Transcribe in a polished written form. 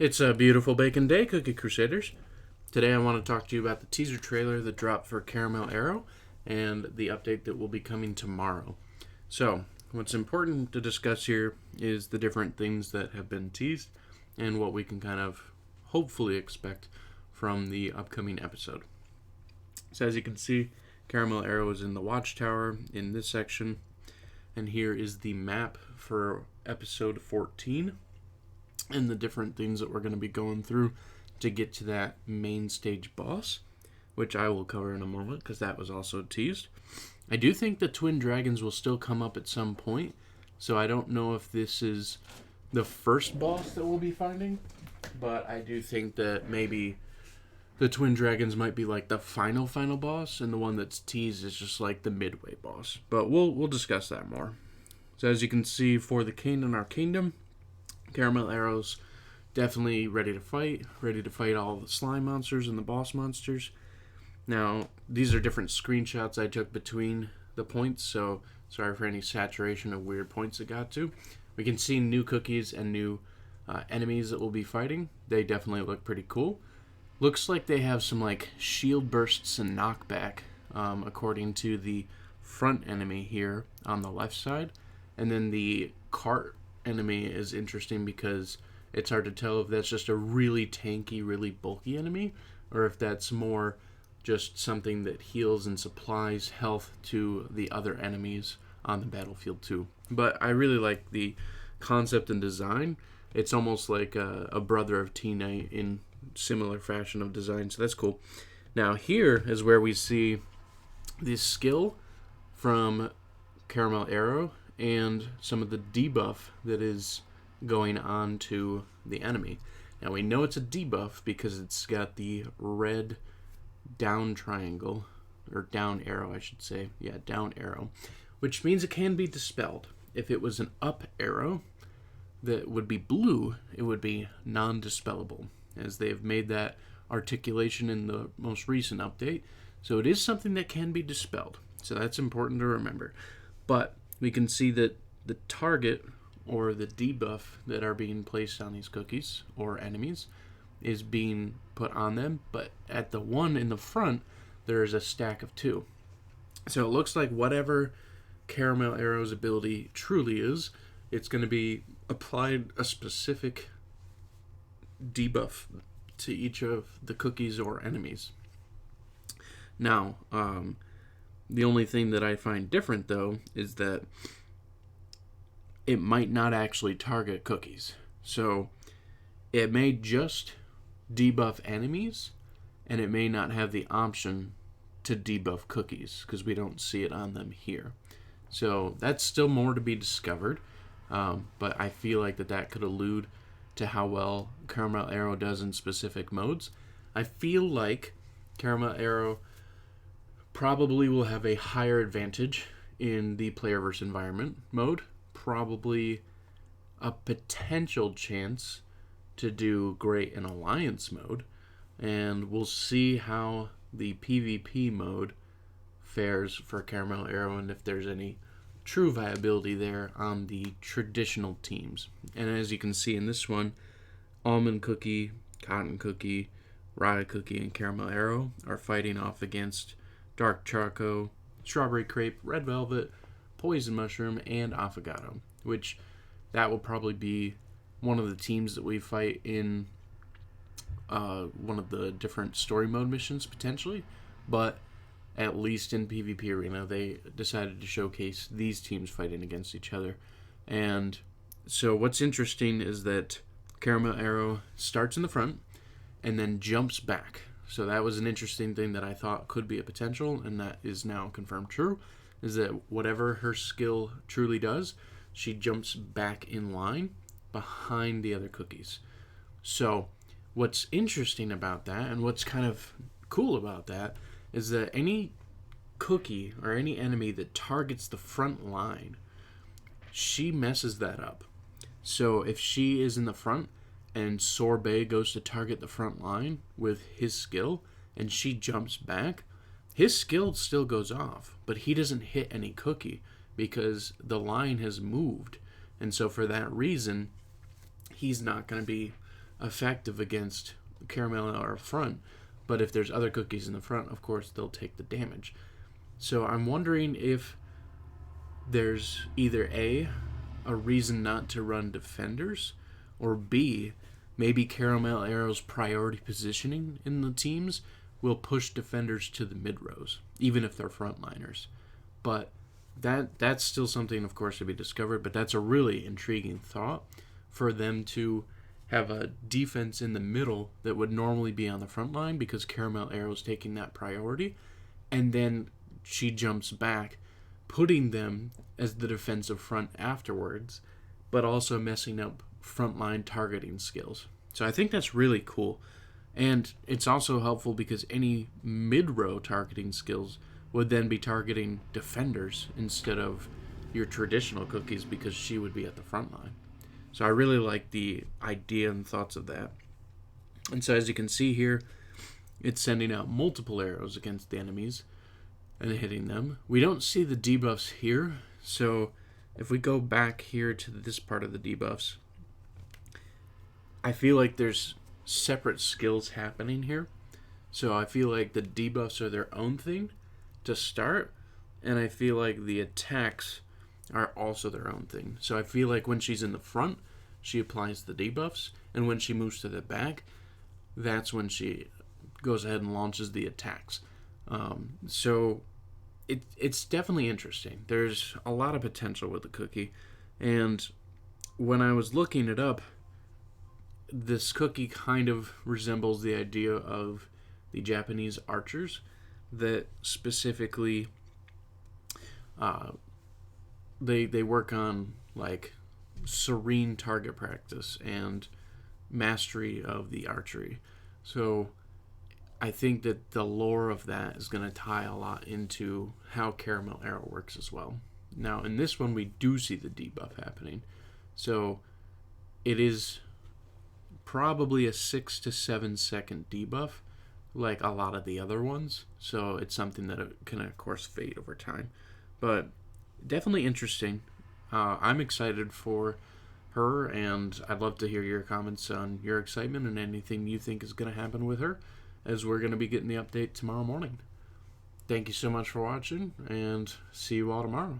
It's a beautiful bacon day, Cookie Crusaders. Today I want to talk to you about the teaser trailer that dropped for Caramel Arrow and the update that will be coming tomorrow. So, what's important to discuss here is the different things that have been teased and what we can kind of hopefully expect from the upcoming episode. So as you can see, Caramel Arrow is in the watchtower in this section, and here is the map for episode 14 and the different things that we're going to be going through to get to that main stage boss, which I will cover in a moment because that was also teased. I do think the twin dragons will still come up at some point, so I don't know if this is the first boss that we'll be finding, but I do think that maybe the twin dragons might be like the final boss, and the one that's teased is just like the midway boss. But we'll discuss that more. So as you can see, for the King in our kingdom, Caramel Arrow's definitely ready to fight all the slime monsters and the boss monsters. Now, these are different screenshots I took between the points, so sorry for any saturation of weird points it got to. We can see new cookies and new enemies that we'll be fighting. They definitely look pretty cool. Looks like they have some like shield bursts and knockback, according to the front enemy here on the left side. And then the cart enemy is interesting because it's hard to tell if that's just a really tanky, really bulky enemy, or if that's more just something that heals and supplies health to the other enemies on the battlefield too. But I really like the concept and design. It's almost like a brother of T-Knight in similar fashion of design, so that's cool. Now here is where we see the skill from Caramel Arrow and some of the debuff that is going on to the enemy. Now we know it's a debuff because it's got the red down triangle, or down arrow I should say. Yeah, down arrow, which means it can be dispelled. If it was an up arrow that would be blue, it would be non-dispellable, as they have made that articulation in the most recent update. So it is something that can be dispelled. So that's important to remember. But we can see that the target or the debuff that are being placed on these cookies or enemies is being put on them, but at the one in the front there is a stack of two. So it looks like whatever Caramel Arrow's ability truly is, it's going to be applied a specific debuff to each of the cookies or enemies. Now, the only thing that I find different, though, is that it might not actually target cookies. So it may just debuff enemies, and it may not have the option to debuff cookies, because we don't see it on them here. So that's still more to be discovered, but I feel like that could allude to how well Caramel Arrow does in specific modes. I feel like Caramel Arrow probably will have a higher advantage in the player versus environment mode. Probably a potential chance to do great in alliance mode. And we'll see how the PvP mode fares for Caramel Arrow and if there's any true viability there on the traditional teams. And as you can see in this one, Almond Cookie, Cotton Cookie, Rye Cookie, and Caramel Arrow are fighting off against Dark Choco, Strawberry Crepe, Red Velvet, Poison Mushroom, and Affogato, which that will probably be one of the teams that we fight in one of the different story mode missions potentially, but at least in PvP Arena they decided to showcase these teams fighting against each other. And so what's interesting is that Caramel Arrow starts in the front and then jumps back. So that was an interesting thing that I thought could be a potential, and that is now confirmed true, is that whatever her skill truly does, she jumps back in line behind the other cookies. So what's interesting about that, and what's kind of cool about that, is that any cookie or any enemy that targets the front line, she messes that up. So if she is in the front and Sorbet goes to target the front line with his skill and she jumps back, his skill still goes off, but he doesn't hit any cookie because the line has moved. And so for that reason, he's not going to be effective against Caramel Arrow front. But if there's other cookies in the front, of course, they'll take the damage. So I'm wondering if there's either a reason not to run defenders, or B, maybe Caramel Arrow's priority positioning in the teams will push defenders to the mid rows, even if they're frontliners. But that's still something, of course, to be discovered. But that's a really intriguing thought for them to have a defense in the middle that would normally be on the front line because Caramel Arrow's taking that priority, and then she jumps back, putting them as the defensive front afterwards, but also messing up frontline targeting skills. So I think that's really cool. And it's also helpful because any mid-row targeting skills would then be targeting defenders instead of your traditional cookies because she would be at the front line. So I really like the idea and thoughts of that. And so as you can see here, it's sending out multiple arrows against the enemies and hitting them. We don't see the debuffs here, so if we go back here to this part of the debuffs, I feel like there's separate skills happening here. So I feel like the debuffs are their own thing to start, and I feel like the attacks are also their own thing. So I feel like when she's in the front, she applies the debuffs, and when she moves to the back, that's when she goes ahead and launches the attacks. So it's definitely interesting. There's a lot of potential with the cookie, and when I was looking it up, this cookie kind of resembles the idea of the Japanese archers that specifically they work on like serene target practice and mastery of the archery. So I think that the lore of that is going to tie a lot into how Caramel Arrow works as well. Now in this one we do see the debuff happening, so it is probably a 6 to 7 second debuff like a lot of the other ones, so it's something that it can of course fade over time, but definitely interesting. I'm excited for her, and I'd love to hear your comments on your excitement and anything you think is going to happen with her, as we're going to be getting the update tomorrow morning. Thank you so much for watching, and see you all tomorrow.